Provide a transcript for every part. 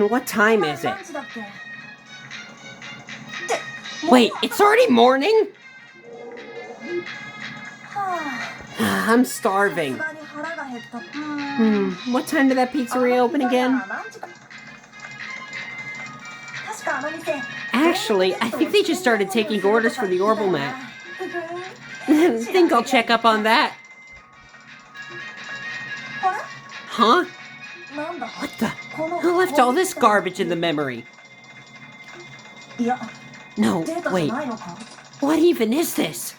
what time is it? Wait, it's already morning? I'm starving. What time did that pizzeria open again? Actually, I think they just started taking orders for the Orbital map. Think I'll check up on that. Huh? What the? Who left all this garbage in the memory? No, wait. What even is this?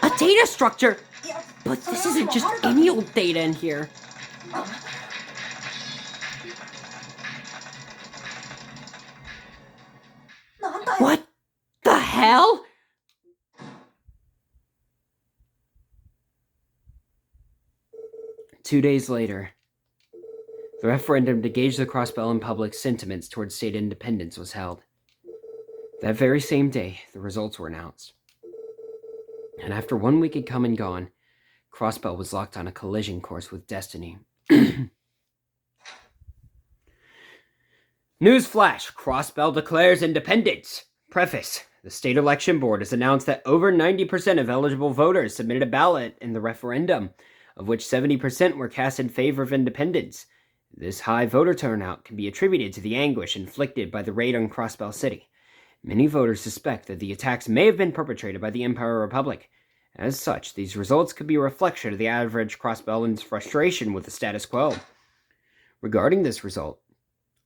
A data structure! But this isn't just any old data in here. What the hell? Two days later, the referendum to gauge the Crossbell public's sentiments towards state independence was held. That very same day, the results were announced. And after 1 week had come and gone, Crossbell was locked on a collision course with destiny. Newsflash! Crossbell declares independence! Preface. The state election board has announced that over 90% of eligible voters submitted a ballot in the referendum, of which 70% were cast in favor of independence. This high voter turnout can be attributed to the anguish inflicted by the raid on Crossbell City. Many voters suspect that the attacks may have been perpetrated by the Empire Republic. As such, these results could be a reflection of the average Crossbellan's frustration with the status quo. Regarding this result,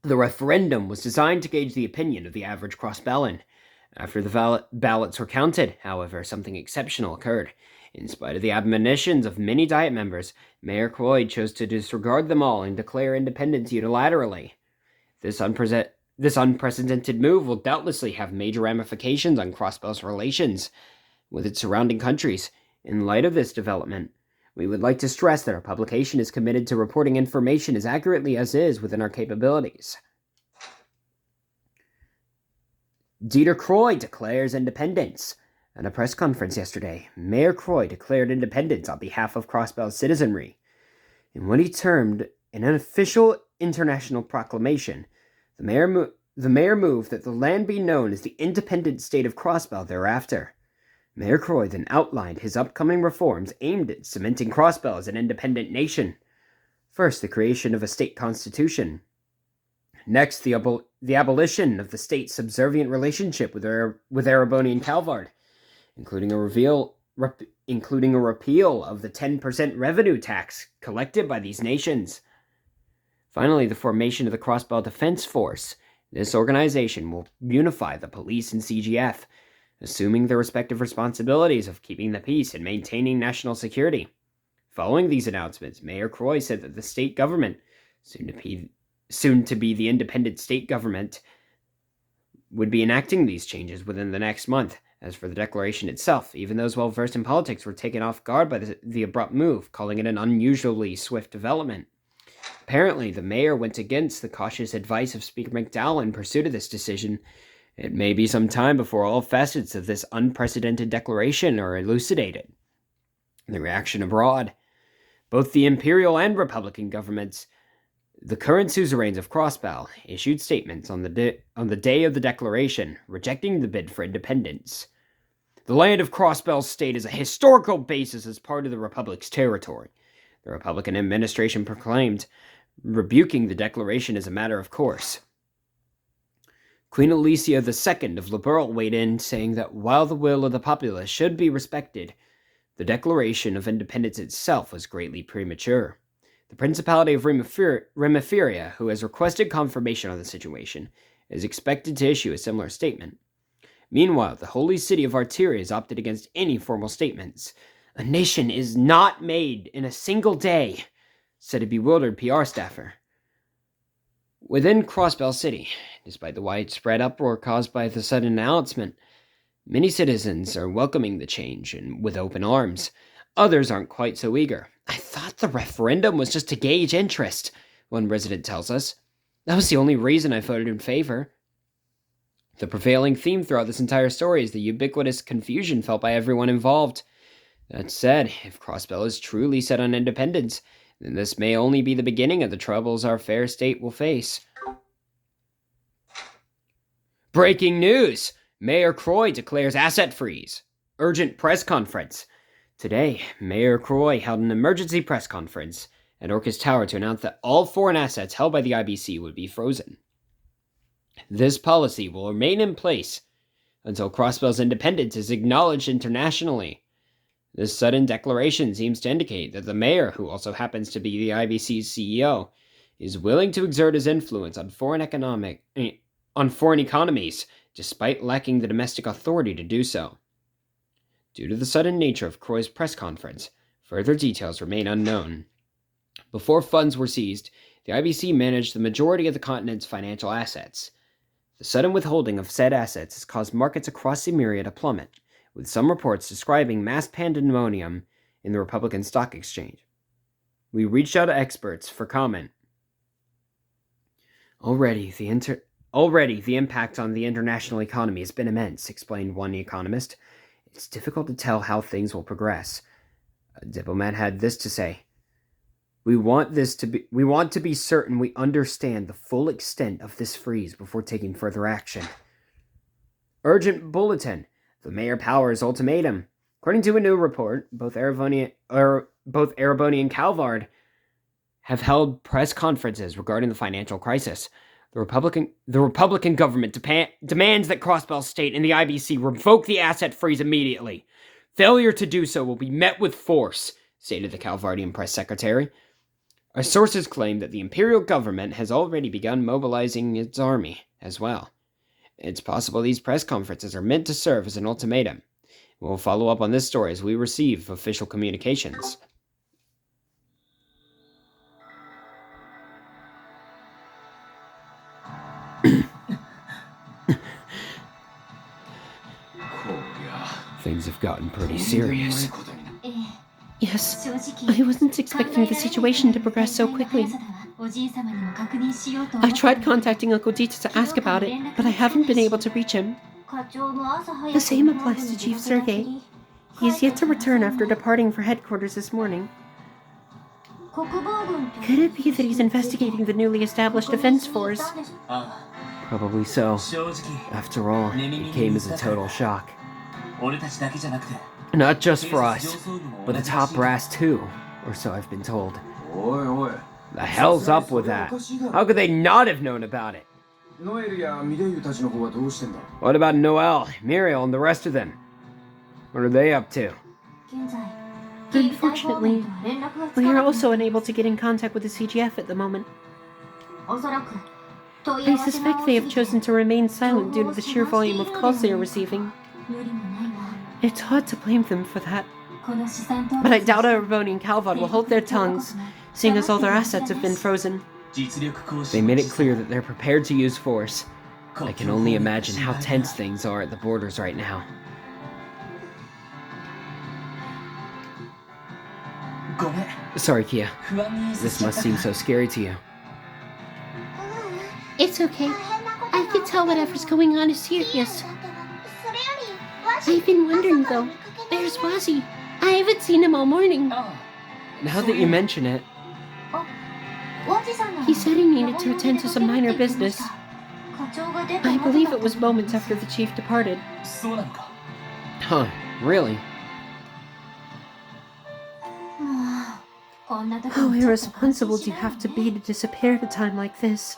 the referendum was designed to gauge the opinion of the average Crossbellan. After the ballots were counted, however, something exceptional occurred. In spite of the admonitions of many Diet members, Mayor Croyd chose to disregard them all and declare independence unilaterally. This unprecedented move will doubtlessly have major ramifications on Crossbell's relations with its surrounding countries. In light of this development, we would like to stress that our publication is committed to reporting information as accurately as is within our capabilities. Dieter Croy declares independence. At a press conference yesterday, Mayor Croy declared independence on behalf of Crossbell's citizenry. In what he termed an unofficial international proclamation, the mayor moved that the land be known as the independent state of Crossbell thereafter. Mayor Croy then outlined his upcoming reforms aimed at cementing Crossbell as an independent nation. First, the creation of a state constitution. Next, the abolition of the state's subservient relationship with Erebonian Calvard, including a repeal of the 10% revenue tax collected by these nations. Finally, the formation of the Crossbell Defense Force. This organization will unify the police and CGF, assuming their respective responsibilities of keeping the peace and maintaining national security. Following these announcements, Mayor Croy said that the state government, soon to be the independent state government, would be enacting these changes within the next month. As for the declaration itself, even those well-versed in politics were taken off guard by the abrupt move, calling it an unusually swift development. Apparently, the mayor went against the cautious advice of Speaker McDowell in pursuit of this decision. It may be some time before all facets of this unprecedented declaration are elucidated. The reaction abroad. Both the Imperial and Republican governments, the current suzerains of Crossbell, issued statements on the day of the declaration, rejecting the bid for independence. The land of Crossbell State is a historical basis as part of the Republic's territory, the Republican administration proclaimed, rebuking the declaration as a matter of course. Queen Alicia II of Liberal weighed in, saying that while the will of the populace should be respected, the Declaration of Independence itself was greatly premature. The Principality of Remiferia, who has requested confirmation on the situation, is expected to issue a similar statement. Meanwhile, the Holy City of Arteria has opted against any formal statements. A nation is not made in a single day, said a bewildered PR staffer. Within Crossbell City, despite the widespread uproar caused by the sudden announcement, many citizens are welcoming the change and with open arms. Others aren't quite so eager. I thought the referendum was just to gauge interest, one resident tells us. That was the only reason I voted in favor. The prevailing theme throughout this entire story is the ubiquitous confusion felt by everyone involved. That said, if Crossbell is truly set on independence, then this may only be the beginning of the troubles our fair state will face. Breaking news! Mayor Croy declares asset freeze. Urgent press conference. Today, Mayor Croy held an emergency press conference at Orcus Tower to announce that all foreign assets held by the IBC would be frozen. This policy will remain in place until Crossbell's independence is acknowledged internationally. This sudden declaration seems to indicate that the mayor, who also happens to be the IBC's CEO, is willing to exert his influence on foreign economies, despite lacking the domestic authority to do so. Due to the sudden nature of Croy's press conference, further details remain unknown. Before funds were seized, the IBC managed the majority of the continent's financial assets. The sudden withholding of said assets has caused markets across Emeria to plummet, with some reports describing mass pandemonium in the Republican Stock Exchange. We reached out to experts for comment. Already, the impact on the international economy has been immense, explained one economist. It's difficult to tell how things will progress. A diplomat had this to say. We want to be certain we understand the full extent of this freeze before taking further action. Urgent bulletin. The Mayor Powers ultimatum. According to a new report, both Ereboni and Calvard have held press conferences regarding the financial crisis. The Republican government demands that Crossbell State and the IBC revoke the asset freeze immediately. Failure to do so will be met with force, stated the Calvardian press secretary. Our sources claim that the imperial government has already begun mobilizing its army as well. It's possible these press conferences are meant to serve as an ultimatum. We'll follow up on this story as we receive official communications. Things have gotten pretty serious. Yes, I wasn't expecting the situation to progress so quickly. I tried contacting Uncle Dita to ask about it, but I haven't been able to reach him. The same applies to Chief Sergei. He's yet to return after departing for headquarters this morning. Could it be that he's investigating the newly established defense force? Probably so. After all, it came as a total shock. Not just for us, but the top brass too, or so I've been told. The hell's up with that? How could they not have known about it? What about Noel, Muriel, and the rest of them? What are they up to? Unfortunately, we are also unable to get in contact with the CGF at the moment. I suspect they have chosen to remain silent due to the sheer volume of calls they are receiving. It's hard to blame them for that. But I doubt Ereboni and Calvard will hold their tongues, seeing as all their assets have been frozen. They made it clear that they're prepared to use force. I can only imagine how tense things are at the borders right now. Sorry, Kia. This must seem so scary to you. It's okay. I can tell whatever's going on is serious. I've been wondering, though. Where's Wazzy? I haven't seen him all morning. Now that you mention it... He said he needed to attend to some minor business. I believe it was moments after the chief departed. Huh, really? How irresponsible do you have to be to disappear at a time like this?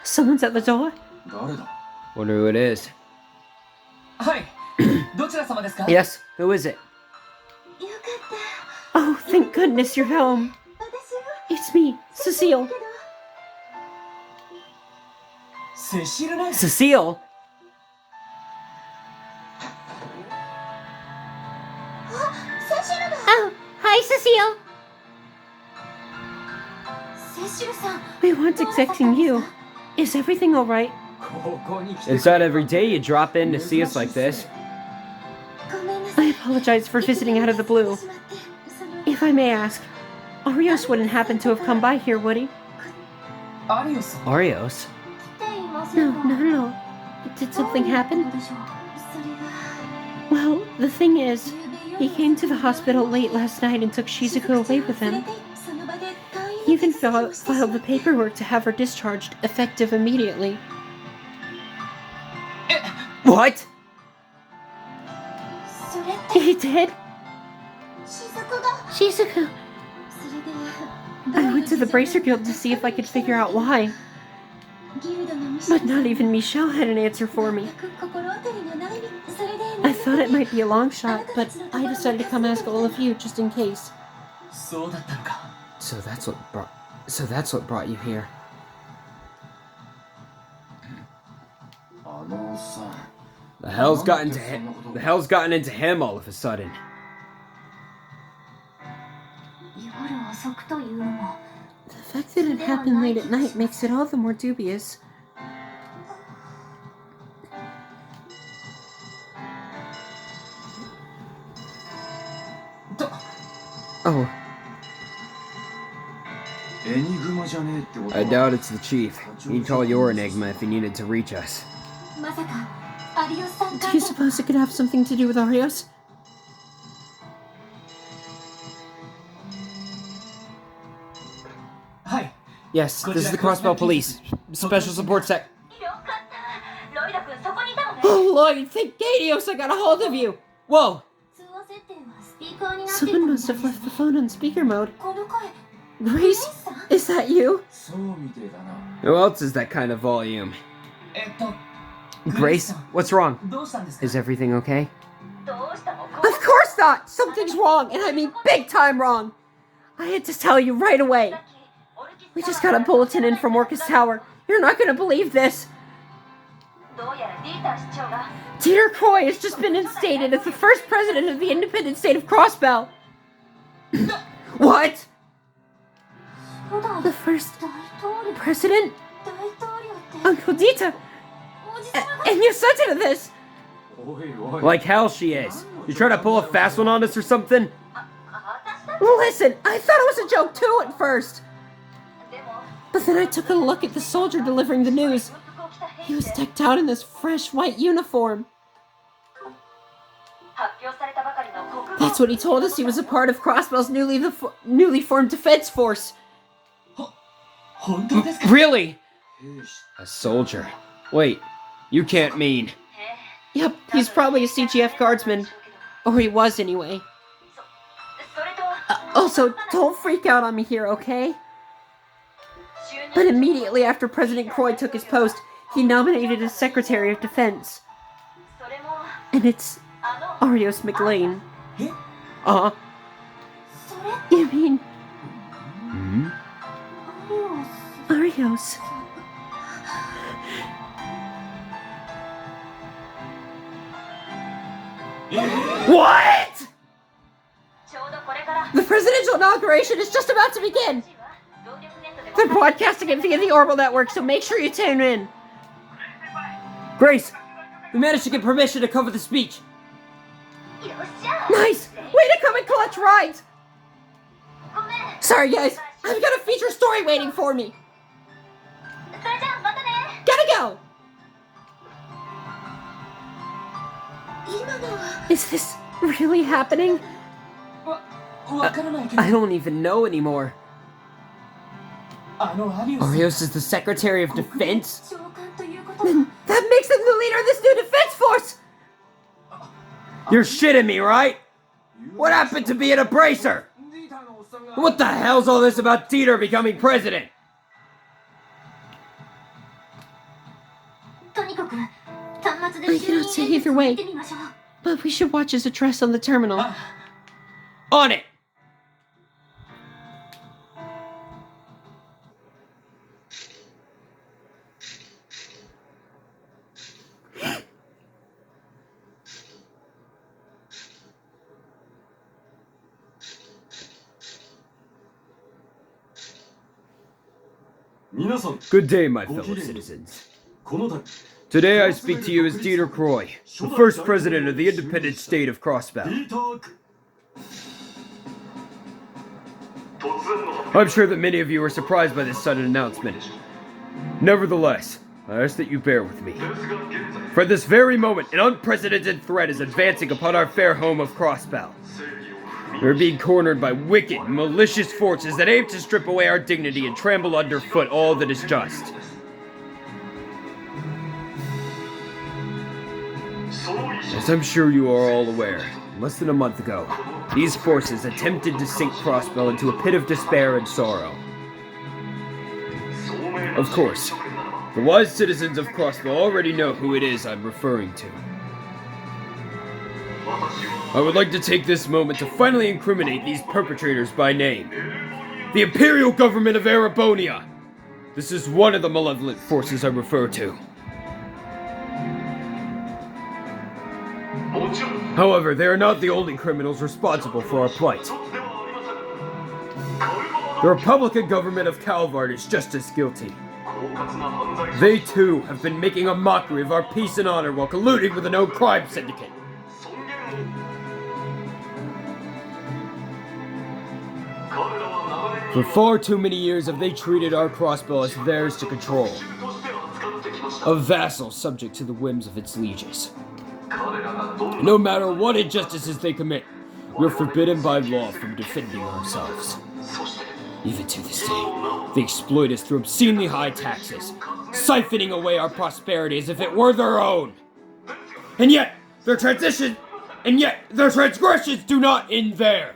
Someone's at the door? Wonder who it is. Yes, who is it? Oh, thank goodness you're home. It's me, Cecile. Cecile? Oh, hi, Cecile. We weren't expecting you. Is everything all right? It's not every day you drop in to see us like this. I apologize for visiting out of the blue. If I may ask, Arios wouldn't happen to have come by here, would he? Arios? No, not at all. Did something happen? Well, the thing is, he came to the hospital late last night and took Shizuku away with him. He even filed the paperwork to have her discharged, effective immediately. What? He did? Shizuku. I went to the Bracer Guild to see if I could figure out why. But not even Michelle had an answer for me. I thought it might be a long shot, but I decided to come ask all of you just in case. So that's what brought you here. The hell's gotten into him all of a sudden. The fact that it happened late at night makes it all the more dubious. Oh. I doubt it's the chief. He'd call your Enigma if he needed to reach us. Do you suppose it could have something to do with Arios? Yes, this is the Crossbell Police. Special Support Sec. Oh Lord, thank Gadios I got a hold of you! Whoa! Someone must have left the phone on speaker mode. Grace, is that you? Who else is that kind of volume? Grace, what's wrong? Is everything okay? Of course not! Something's wrong, and I mean big time wrong! I had to tell you right away. We just got a bulletin in from Orcus Tower. You're not gonna believe this. Dieter Croy has just been instated as the first president of the independent state of Crossbell. What? The first president? Uncle Dita! And you sent her to this! Like hell she is. You trying to pull a fast one on us or something? Listen, I thought it was a joke too at first. But then I took a look at the soldier delivering the news. He was decked out in this fresh white uniform. That's what he told us he was a part of Crossbell's newly formed defense force. Really? A soldier. Wait, you can't mean... Yep, he's probably a CGF guardsman. Or he was anyway. Also, don't freak out on me here, okay? But immediately after President Croy took his post, he nominated a Secretary of Defense. And it's Arios McLean. You mean... Arios. What?! The presidential inauguration is just about to begin! They're broadcasting it via the Orbital Network, so make sure you tune in. Grace, we managed to get permission to cover the speech. Nice! Way to come and collect rides! Sorry guys, I've got a feature story waiting for me. Gotta go! Is this really happening? I don't even know anymore. Arios is the Secretary of Defense? Then that makes him the leader of this new defense force! You're shitting me, right? What happened to being a bracer? What the hell's all this about Dieter becoming president? I cannot say either way, but we should watch his address on the terminal. On it! Good day, my fellow citizens. Today I speak to you as Dieter Croy, the first president of the independent state of Crossbell. I'm sure that many of you are surprised by this sudden announcement. Nevertheless, I ask that you bear with me. For this very moment, an unprecedented threat is advancing upon our fair home of Crossbell. We are being cornered by wicked, malicious forces that aim to strip away our dignity and trample underfoot all that is just. As I'm sure you are all aware, less than a month ago, these forces attempted to sink Crossbell into a pit of despair and sorrow. Of course, the wise citizens of Crossbell already know who it is I'm referring to. I would like to take this moment to finally incriminate these perpetrators by name. The Imperial Government of Erebonia! This is one of the malevolent forces I refer to. However, they are not the only criminals responsible for our plight. The Republican government of Calvard is just as guilty. They too have been making a mockery of our peace and honor while colluding with a known crime syndicate. For far too many years have they treated our Crossbell as theirs to control. A vassal subject to the whims of its lieges. No matter what injustices they commit, we're forbidden by law from defending ourselves. Even to this day, they exploit us through obscenely high taxes, siphoning away our prosperity as if it were their own. And yet, their transgressions do not end there.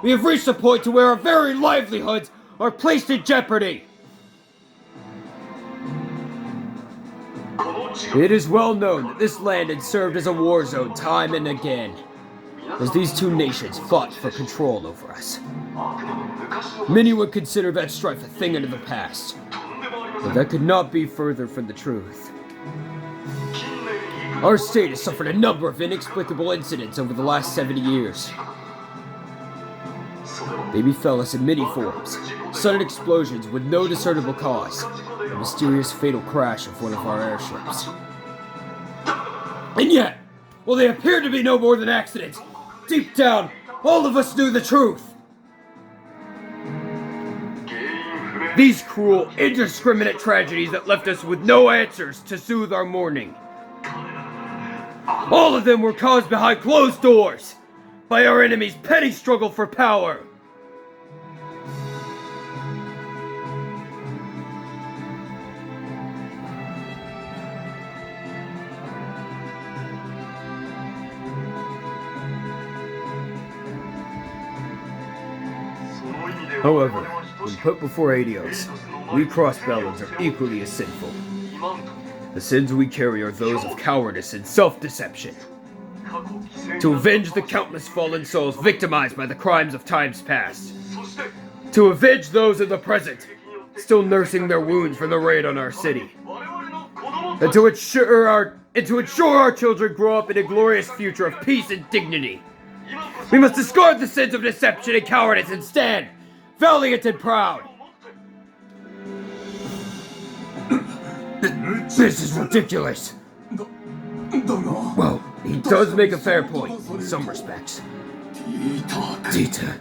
We have reached a point to where our very livelihoods are placed in jeopardy. It is well known that this land had served as a war zone time and again, as these two nations fought for control over us. Many would consider that strife a thing of the past, but that could not be further from the truth. Our state has suffered a number of inexplicable incidents over the last 70 years. They befell us in many forms: sudden explosions with no discernible cause, a mysterious fatal crash of one of our airships. And yet, while they appeared to be no more than accidents, deep down, all of us knew the truth. These cruel, indiscriminate tragedies that left us with no answers to soothe our mourning. All of them were caused behind closed doors, by our enemy's petty struggle for power. However, when put before Adios, we Crossbellans are equally as sinful. The sins we carry are those of cowardice and self-deception. To avenge the countless fallen souls victimized by the crimes of times past. To avenge those in the present, still nursing their wounds from the raid on our city. And to ensure our children grow up in a glorious future of peace and dignity. We must discard the sins of deception and cowardice and stand valiant and proud. This is ridiculous. Well, he does make a fair point in some respects. Dita.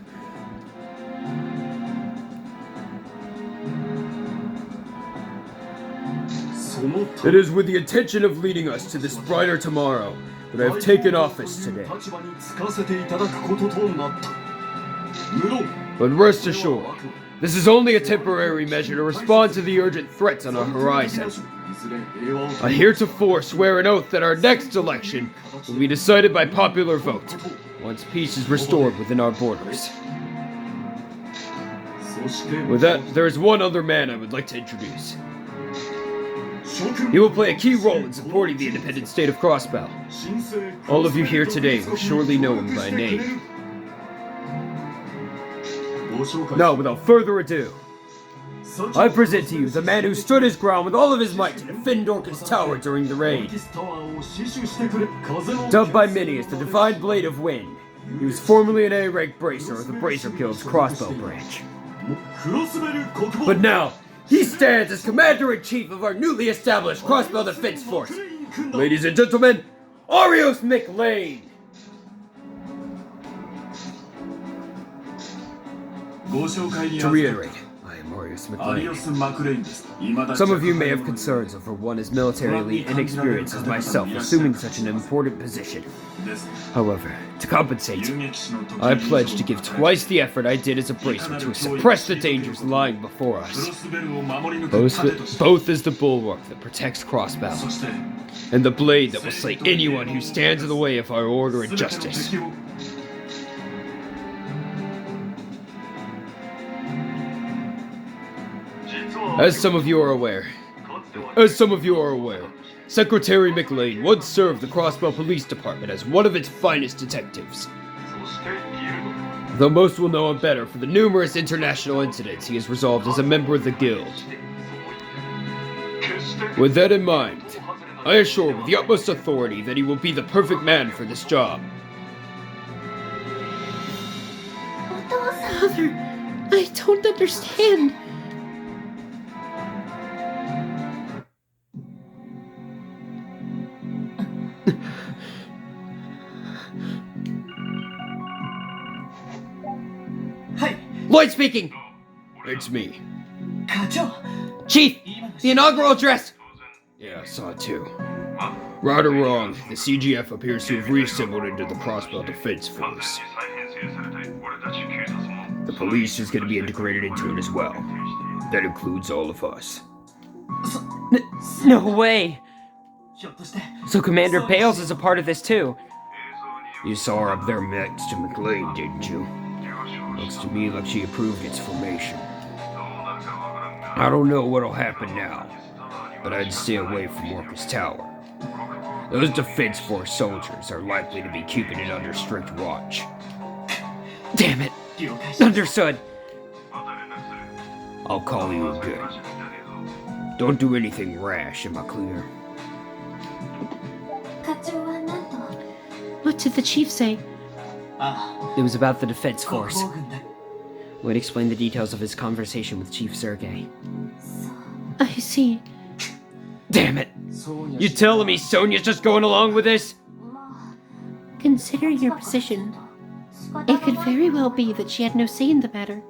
It is with the intention of leading us to this brighter tomorrow that I have taken office today. But rest assured, this is only a temporary measure to respond to the urgent threats on our horizon. I heretofore swear an oath that our next election will be decided by popular vote, once peace is restored within our borders. With that, there is one other man I would like to introduce. He will play a key role in supporting the independent state of Crossbell. All of you here today will surely know him by name. Now, without further ado, I present to you the man who stood his ground with all of his might to defend Dorcas Tower during the raid. Dubbed by many as the Divine Blade of Wind, he was formerly an A-rank bracer of the Bracer Guild's Crossbow branch. But now, he stands as Commander-in-Chief of our newly established Crossbow Defense Force. Ladies and gentlemen, Arios McLean! To reiterate, I am Arios Arius McLean. Some of you may have concerns over one as militarily inexperienced as myself assuming such an important position. However, to compensate, I pledge to give twice the effort I did as a bracer to suppress the dangers lying before us. Both as the bulwark that protects Crossbow, and the blade that will slay anyone who stands in the way of our order and justice. As some of you are aware, Secretary McLean once served the Crossbow Police Department as one of its finest detectives. Though most will know him better for the numerous international incidents he has resolved as a member of the Guild. With that in mind, I assure with the utmost authority that he will be the perfect man for this job. Father, I don't understand. Lloyd speaking! It's me. Chief! The inaugural address! Yeah, I saw it too. Right or wrong, the CGF appears to have reassembled into the Crossbow Defense Force. The police is going to be integrated into it as well. That includes all of us. No way! So Commander Bales is a part of this too. You saw her up there next to McLean, didn't you? Looks to me like she approved its formation. I don't know what'll happen now, but I'd stay away from Orcus Tower. Those Defense Force soldiers are likely to be keeping it under strict watch. Damn it! Understood. I'll call you again. Don't do anything rash, am I clear? What did the chief say? It was about the Defense Force. Wade explained the details of his conversation with Chief Sergei. I see. Damn it! You telling me Sonia's just going along with this? Consider your position. It could very well be that she had no say in the matter.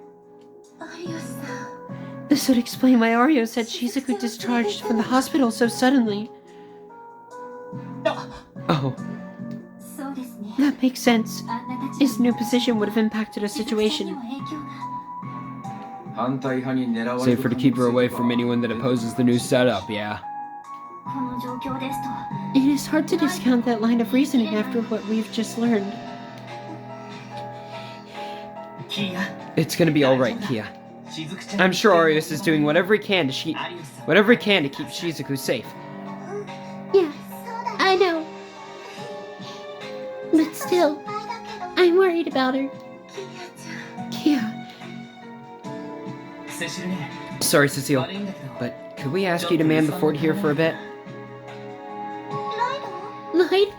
This would explain why Arios said Shizuku discharged from the hospital so suddenly. Oh. That makes sense. His new position would have impacted a situation. Safer to keep her away from anyone that opposes the new setup, yeah? It is hard to discount that line of reasoning after what we've just learned. It's gonna be alright, Kia. I'm sure Arios is doing whatever he can to keep Shizuku safe. Yeah, I know. But still, I'm worried about her. Kia. Sorry, Cecile, but could we ask you to man the fort here for a bit? Light?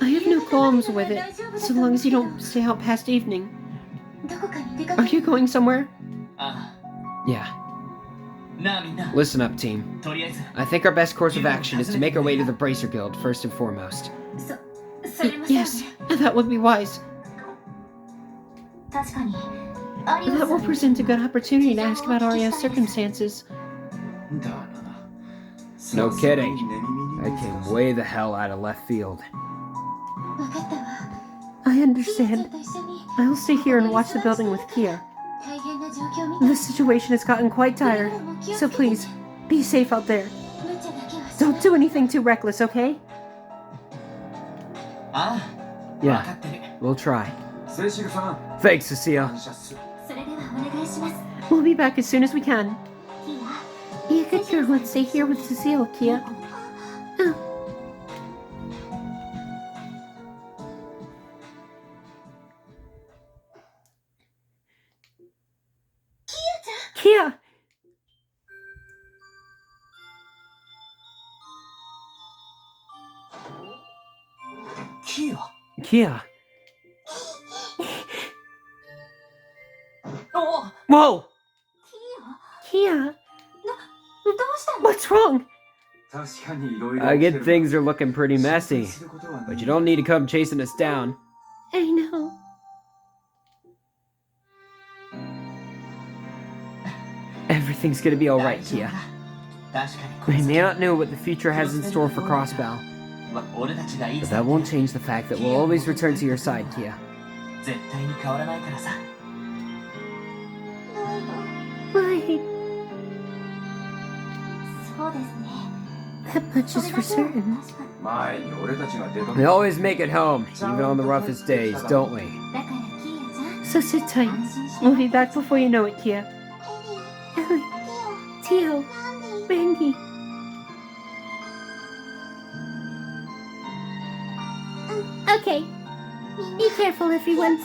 I have no qualms with it, so long as you don't stay out past evening. Are you going somewhere? Yeah. Listen up, team. I think our best course of action is to make our way to the Bracer Guild first and foremost. Yes, that would be wise. That will present a good opportunity to ask about Arya's circumstances. No kidding. I came way the hell out of left field. I understand. I'll stay here and watch the building with Kia. The situation has gotten quite dire, so please, be safe out there. Don't do anything too reckless, okay? Yeah, we'll try. Thanks, Cecile. We'll be back as soon as we can. Be a good girl and stay here with Cecile, Kia. Oh. Kia! Kia. Whoa! Kia? What's wrong? I get things are looking pretty messy, but you don't need to come chasing us down. I know. Everything's gonna be alright, Kia. We may not know what the future has in store for Crossbell, but that won't change the fact that we'll always return to your side, Kia. Right. That much is for certain. We always make it home, even on the roughest days, don't we? So sit tight. We'll be back before you know it, Kia. Ellie, Tio, Randy. Okay. Be careful, everyone.